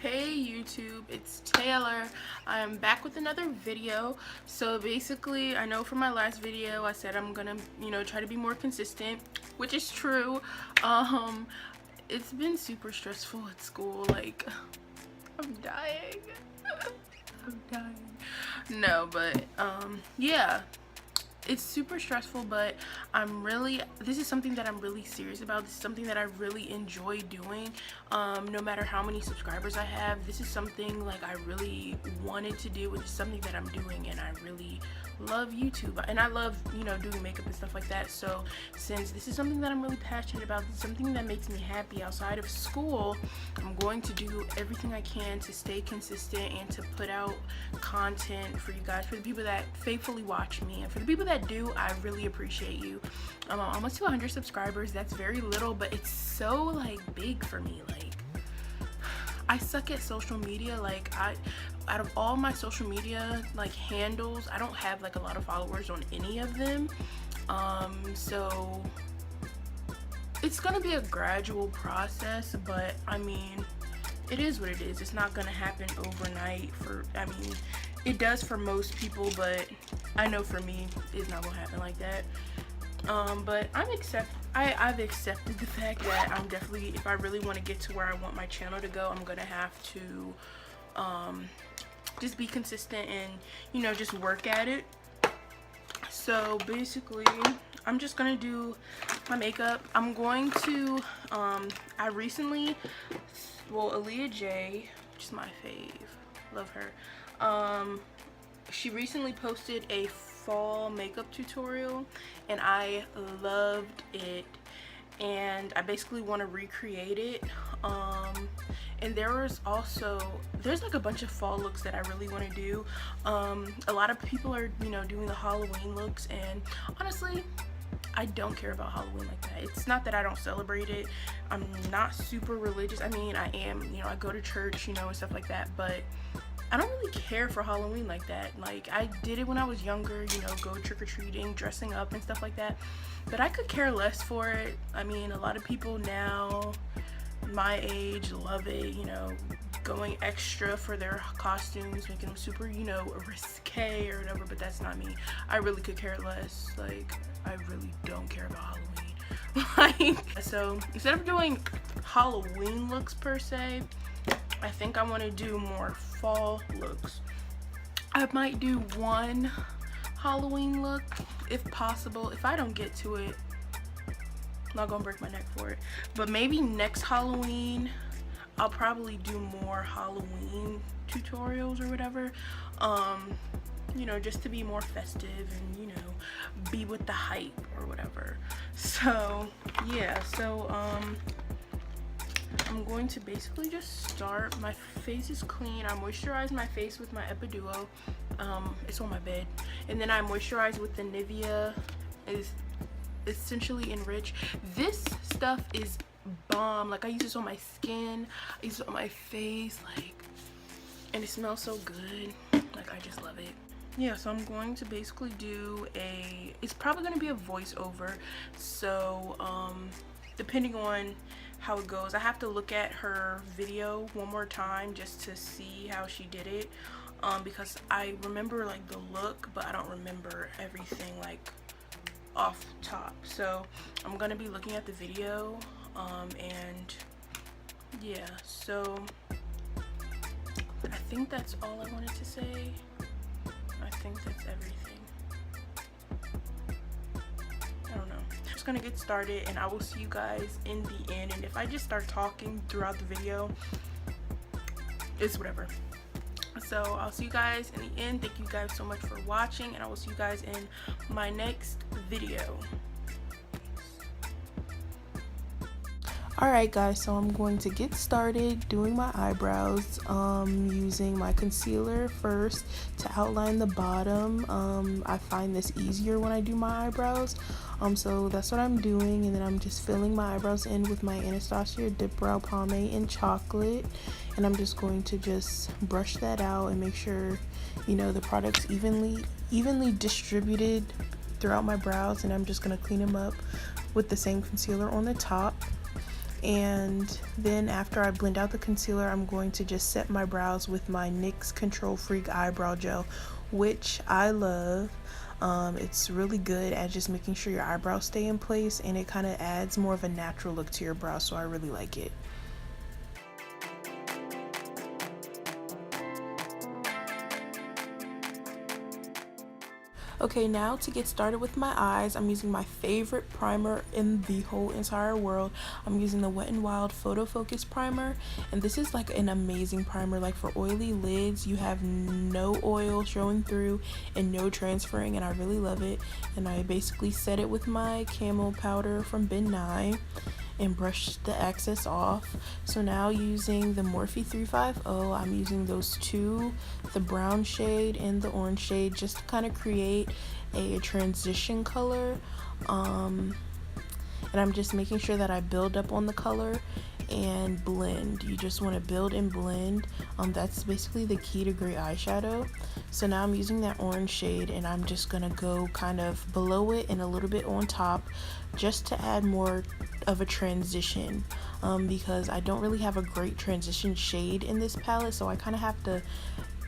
Hey YouTube, it's Taylor. I am back with another video. So basically, I know from my last video I said I'm gonna, try to be more consistent, which is true. It's been super stressful at school. Like, I'm dying. I'm dying. No, but yeah, it's super stressful, but this is something that I'm really serious about. This is something that I really enjoy doing. No matter how many subscribers I have, this is something like I really wanted to do. It's something that I'm doing, and I really love YouTube, and I love doing makeup and stuff like that. So since this is something that I'm really passionate about, it's something that makes me happy outside of school, I'm going to do everything I can to stay consistent and to put out content for you guys, for the people that faithfully watch me, and for the people that do, I really appreciate you. I'm almost to 100 subscribers. That's very little, but it's so like big for me. Like, I suck at social media. Like, out of all my social media like handles, I don't have like a lot of followers on any of them. So it's gonna be a gradual process, but I mean, it is what it is. It's not gonna happen overnight. It does for most people, but I know for me, it's not gonna happen like that. But I've accepted the fact that I'm definitely, if I really want to get to where I want my channel to go, I'm gonna have to just be consistent and just work at it. So basically, I'm just gonna do my makeup. I'm going to I recently, Aaliyah J, which is my fave, love her, she recently posted a fall makeup tutorial and I loved it, and I basically want to recreate it. And there's like a bunch of fall looks that I really want to do. A lot of people are doing the Halloween looks, and honestly, I don't care about Halloween like that. It's not that I don't celebrate it. I'm not super religious. I mean, I am, I go to church, and stuff like that, but I don't really care for Halloween like that. Like, I did it when I was younger, go trick-or-treating, dressing up and stuff like that, but I could care less for it. I mean, a lot of people now my age love it, going extra for their costumes, making them super, risque or whatever, but that's not me. I really could care less. Like, I really don't care about Halloween. Like, so instead of doing Halloween looks per se, I think I want to do more fall looks. I might do one Halloween look if possible. If I don't get to it, I'm not gonna break my neck for it, but maybe next Halloween I'll probably do more Halloween tutorials or whatever, just to be more festive and be with the hype or whatever. So yeah, so I'm going to basically just start. My face is clean. I moisturize my face with my Epiduo. It's on my bed, and then I moisturize with the Nivea is essentially enriched. This stuff is bomb. Like, I use this on my skin, I use it on my face, like, and it smells so good. Like, I just love it. Yeah, so I'm going to basically do it's probably going to be a voiceover, so depending on how it goes, I have to look at her video one more time just to see how she did it, because I remember like the look, but I don't remember everything like off top. So I'm gonna be looking at the video, and yeah, so I think that's all I wanted to say. I think that's everything. I don't know. I'm just gonna get started, and I will see you guys in the end. And if I just start talking throughout the video, it's whatever. So I'll see you guys in the end. Thank you guys so much for watching, and I will see you guys in my next video. Alright guys, so I'm going to get started doing my eyebrows, using my concealer first to outline the bottom. I find this easier when I do my eyebrows, so that's what I'm doing, and then I'm just filling my eyebrows in with my Anastasia Dip Brow Pomade in chocolate, and I'm just going to just brush that out and make sure the product's evenly distributed throughout my brows, and I'm just going to clean them up with the same concealer on the top. And then after I blend out the concealer, I'm going to just set my brows with my NYX Control Freak eyebrow gel, which I love. It's really good at just making sure your eyebrows stay in place, and it kind of adds more of a natural look to your brows, so I really like it. Okay, now to get started with my eyes, I'm using my favorite primer in the whole entire world. I'm using the Wet n Wild Photo Focus Primer, and this is like an amazing primer. Like for oily lids, you have no oil showing through and no transferring, and I really love it. And I basically set it with my Camo powder from Ben Nye and brush the excess off. So now using the Morphe 350, I'm using those two, the brown shade and the orange shade, just to kind of create a transition color. And I'm just making sure that I build up on the color and blend. You just want to build and blend. That's basically the key to great eyeshadow. So now I'm using that orange shade, and I'm just gonna go kind of below it and a little bit on top, just to add more of a transition, because I don't really have a great transition shade in this palette, so I kind of have to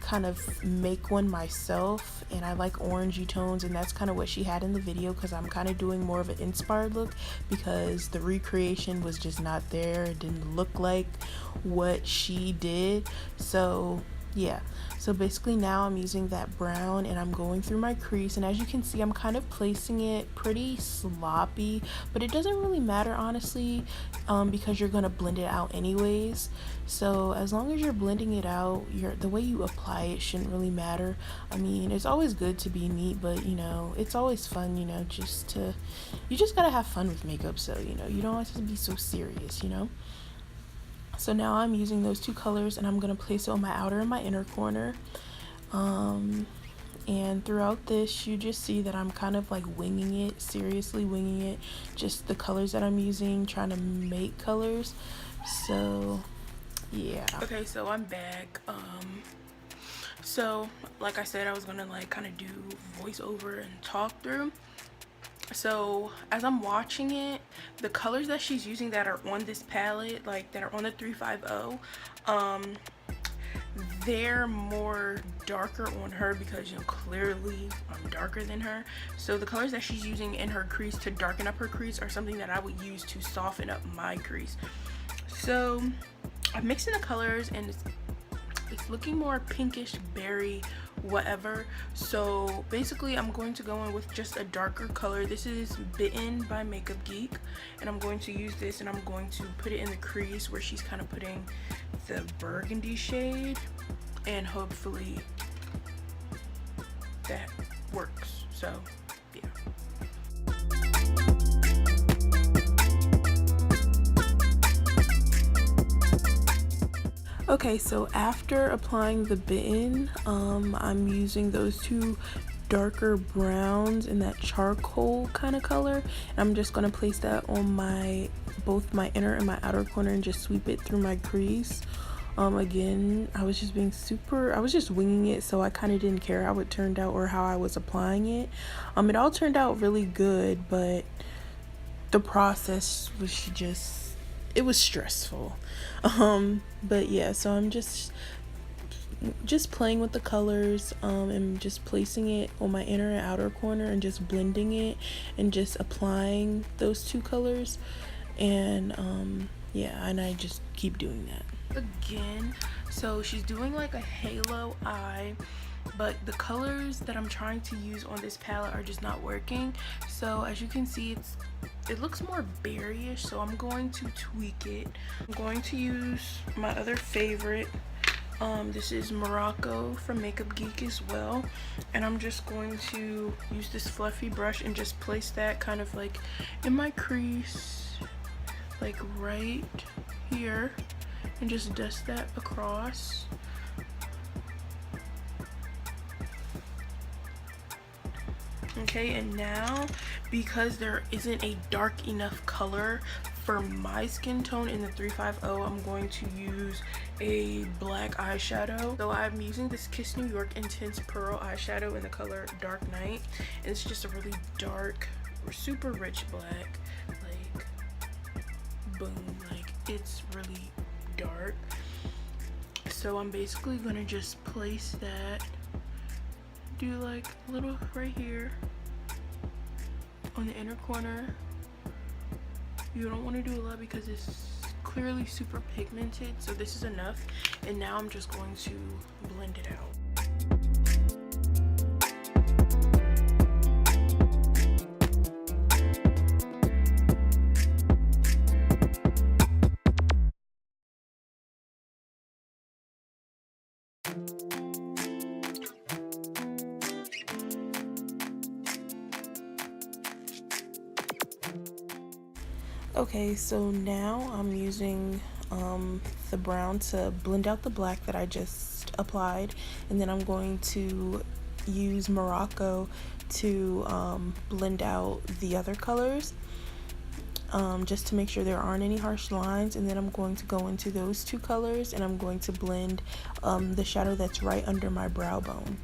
kind of make one myself. And I like orangey tones, and that's kind of what she had in the video, because I'm kind of doing more of an inspired look, because the recreation was just not there. It didn't look like what she did. So yeah, so basically now I'm using that brown and I'm going through my crease, and as you can see, I'm kind of placing it pretty sloppy, but it doesn't really matter honestly, because you're gonna blend it out anyways. So as long as you're blending it out, the way you apply it shouldn't really matter. I mean, it's always good to be neat, but you know, it's always fun, you know, you just gotta have fun with makeup. So you know, you don't have to be so serious, you know. So now I'm using those two colors, and I'm going to place it on my outer and my inner corner. And throughout this, you just see that I'm kind of like winging it, seriously winging it. Just the colors that I'm using, trying to make colors. So yeah. Okay, so I'm back. So like I said, I was going to like kind of do voiceover and talk through. So as I'm watching it, the colors that she's using that are on this palette, like that are on the 350, they're more darker on her, because you know, clearly I'm darker than her. So the colors that she's using in her crease to darken up her crease are something that I would use to soften up my crease. So I'm mixing the colors, and it's looking more pinkish berry whatever. So basically I'm going to go in with just a darker color. This is Bitten by Makeup Geek, and I'm going to use this, and I'm going to put it in the crease where she's kind of putting the burgundy shade, and hopefully that works. So yeah. Okay, so after applying the Bitten, I'm using those two darker browns in that charcoal kind of color, and I'm just going to place that on both my inner and my outer corner, and just sweep it through my crease. Again, I was just winging it, so I kind of didn't care how it turned out or how I was applying it. It all turned out really good, but the process was it was stressful. But yeah, so I'm just playing with the colors, and just placing it on my inner and outer corner, and just blending it, and just applying those two colors. And yeah, and I just keep doing that again. So she's doing like a halo eye, but the colors that I'm trying to use on this palette are just not working. So as you can see, it looks more berryish, so I'm going to tweak it. I'm going to use my other favorite. This is Morocco from Makeup Geek as well, and I'm just going to use this fluffy brush and just place that kind of like in my crease, like right here, and just dust that across. Okay, and now because there isn't a dark enough color for my skin tone in the 350, I'm going to use a black eyeshadow. So I'm using this Kiss New York Intense Pearl eyeshadow in the color Dark Night, and it's just a really dark or super rich black, like boom, like it's really dark. So I'm basically gonna just place that, do like a little right here on the inner corner. You don't want to do a lot because it's clearly super pigmented, so this is enough. And now I'm just going to blend it out. Okay, so now I'm using the brown to blend out the black that I just applied, and then I'm going to use Morocco to blend out the other colors, just to make sure there aren't any harsh lines. And then I'm going to go into those two colors and I'm going to blend the shadow that's right under my brow bone.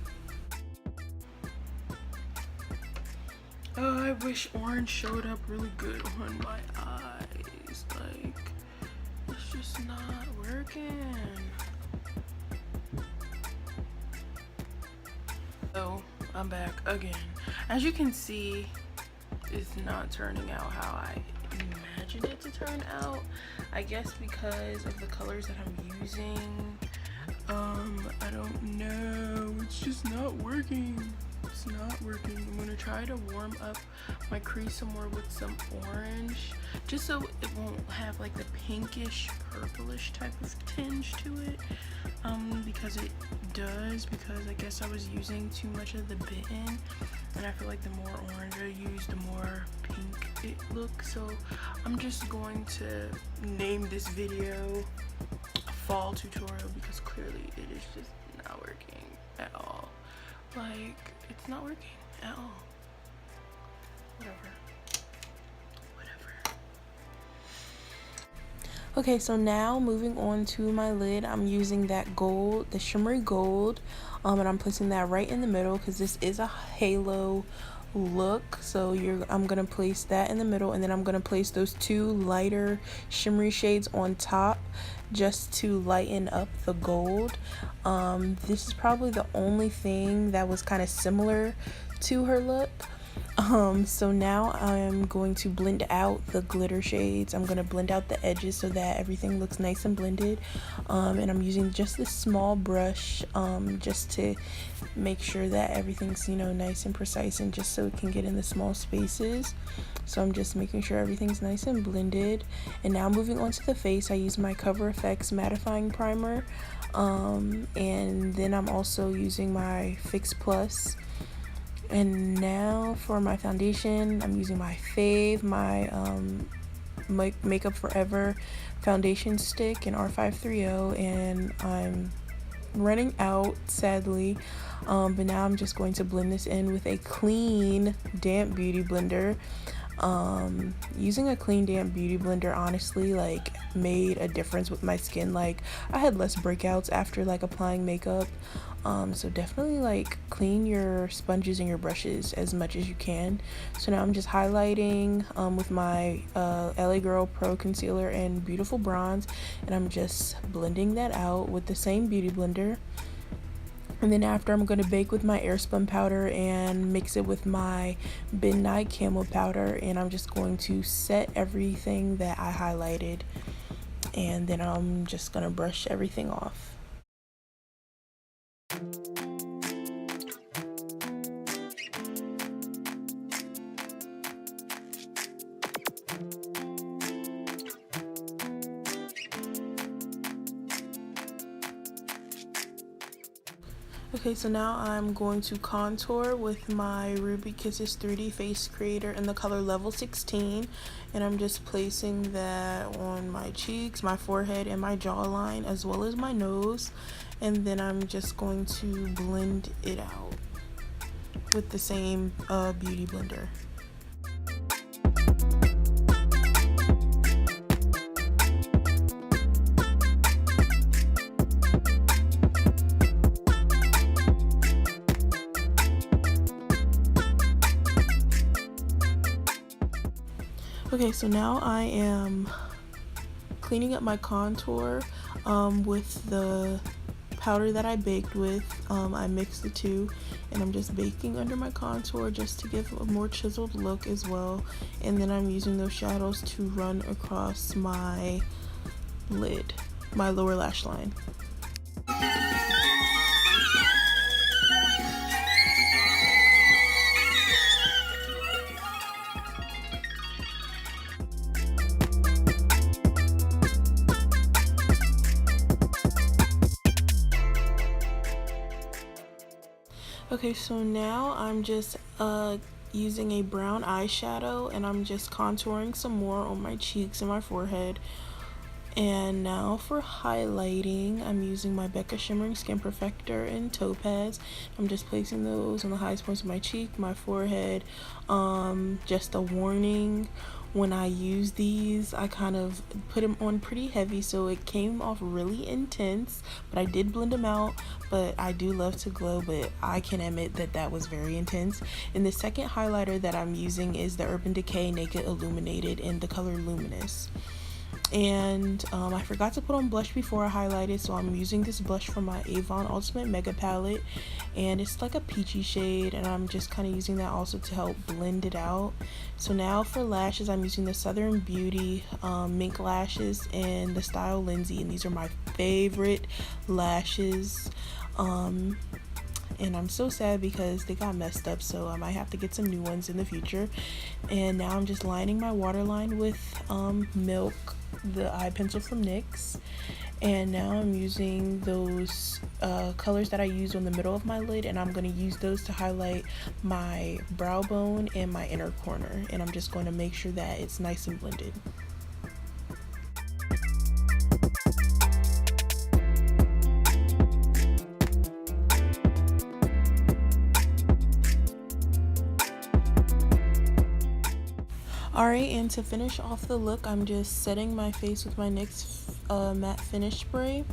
I wish orange showed up really good on my eyes. Like, it's just not working. So, I'm back again. As you can see, it's not turning out how I imagined it to turn out. I guess because of the colors that I'm using. I don't know. It's just not working. It's not working. I'm gonna try to warm up my crease some more with some orange, just so it won't have like the pinkish purplish type of tinge to it, because it does, because I guess I was using too much of the bitten, and I feel like the more orange I use, the more pink it looks. So I'm just going to name this video fall tutorial because clearly it is just not working at all. Like, it's not working at all. Whatever. Okay, so now moving on to my lid, I'm using that gold, the shimmery gold, and I'm placing that right in the middle because this is a halo look. So I'm gonna place that in the middle, and then I'm gonna place those two lighter shimmery shades on top just to lighten up the gold. This is probably the only thing that was kind of similar to her look. So now I'm going to blend out the glitter shades. I'm going to blend out the edges so that everything looks nice and blended, and I'm using just this small brush just to make sure that everything's, you know, nice and precise, and just so it can get in the small spaces. So I'm just making sure everything's nice and blended. And now moving on to the face, I use my Cover FX mattifying primer, and then I'm also using my Fix Plus. And now for my foundation, I'm using my fave, my Makeup Forever foundation stick in R530, and I'm running out, sadly, but now I'm just going to blend this in with a clean damp beauty blender. Using a clean damp beauty blender honestly like made a difference with my skin. Like, I had less breakouts after like applying makeup, so definitely like clean your sponges and your brushes as much as you can. So now I'm just highlighting with my LA Girl Pro Concealer and Beautiful Bronze, and I'm just blending that out with the same beauty blender. And then after, I'm going to bake with my Airspun powder and mix it with my Midnight Camo powder, and I'm just going to set everything that I highlighted, and then I'm just going to brush everything off. Okay, so now I'm going to contour with my Ruby Kisses 3D Face Creator in the color Level 16, and I'm just placing that on my cheeks, my forehead, and my jawline, as well as my nose. And then I'm just going to blend it out with the same beauty blender. Okay, so now I am cleaning up my contour with the powder that I baked with. I mixed the two, and I'm just baking under my contour just to give a more chiseled look as well. And then I'm using those shadows to run across my lid, my lower lash line. Okay, so now I'm just using a brown eyeshadow, and I'm just contouring some more on my cheeks and my forehead. And now for highlighting, I'm using my Becca Shimmering Skin Perfector in Topaz. I'm just placing those on the highest points of my cheek, my forehead. Just a warning, when I use these, I kind of put them on pretty heavy, so it came off really intense, but I did blend them out. But I do love to glow, but I can admit that that was very intense. And the second highlighter that I'm using is the Urban Decay Naked Illuminated in the color Luminous. And I forgot to put on blush before I highlighted, so I'm using this blush from my Avon Ultimate Mega Palette, and it's like a peachy shade, and I'm just kind of using that also to help blend it out. So now for lashes, I'm using the Southern Beauty Mink Lashes in the style Lindsay, and these are my favorite lashes. And I'm so sad because they got messed up, so I might have to get some new ones in the future. And now I'm just lining my waterline with Milk, the eye pencil from NYX. And now I'm using those colors that I used on the middle of my lid, and I'm going to use those to highlight my brow bone and my inner corner. And I'm just going to make sure that it's nice and blended. Alright, and to finish off the look, I'm just setting my face with my NYX matte finish spray.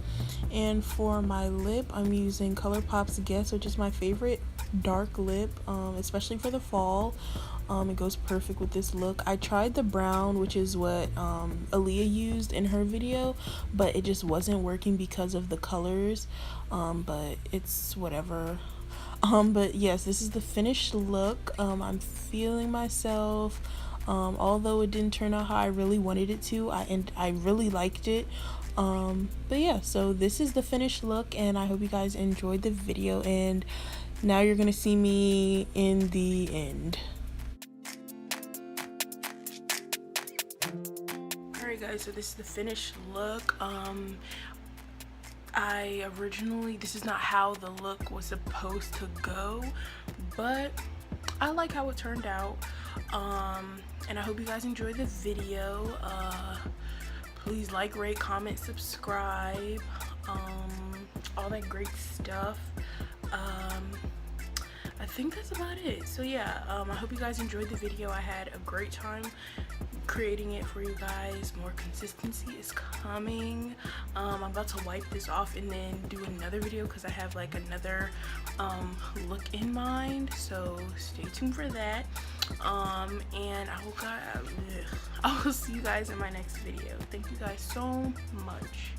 And for my lip, I'm using ColourPop's Guess, which is my favorite dark lip, especially for the fall. It goes perfect with this look. I tried the brown, which is what Aaliyah used in her video, but it just wasn't working because of the colors. But it's whatever. But yes, this is the finished look. I'm feeling myself. Although it didn't turn out how I really wanted it to, I really liked it. But yeah, so this is the finished look, and I hope you guys enjoyed the video, and now you're gonna see me in the end. Alright guys, so this is the finished look. This is not how the look was supposed to go, but I like how it turned out. And I hope you guys enjoyed the video. Please like, rate, comment, subscribe, all that great stuff. I think that's about it. So yeah, I hope you guys enjoyed the video. I had a great time creating it for you guys. More consistency is coming. I'm about to wipe this off and then do another video because I have like another look in mind, so stay tuned for that. And I will see you guys in my next video. Thank you guys so much.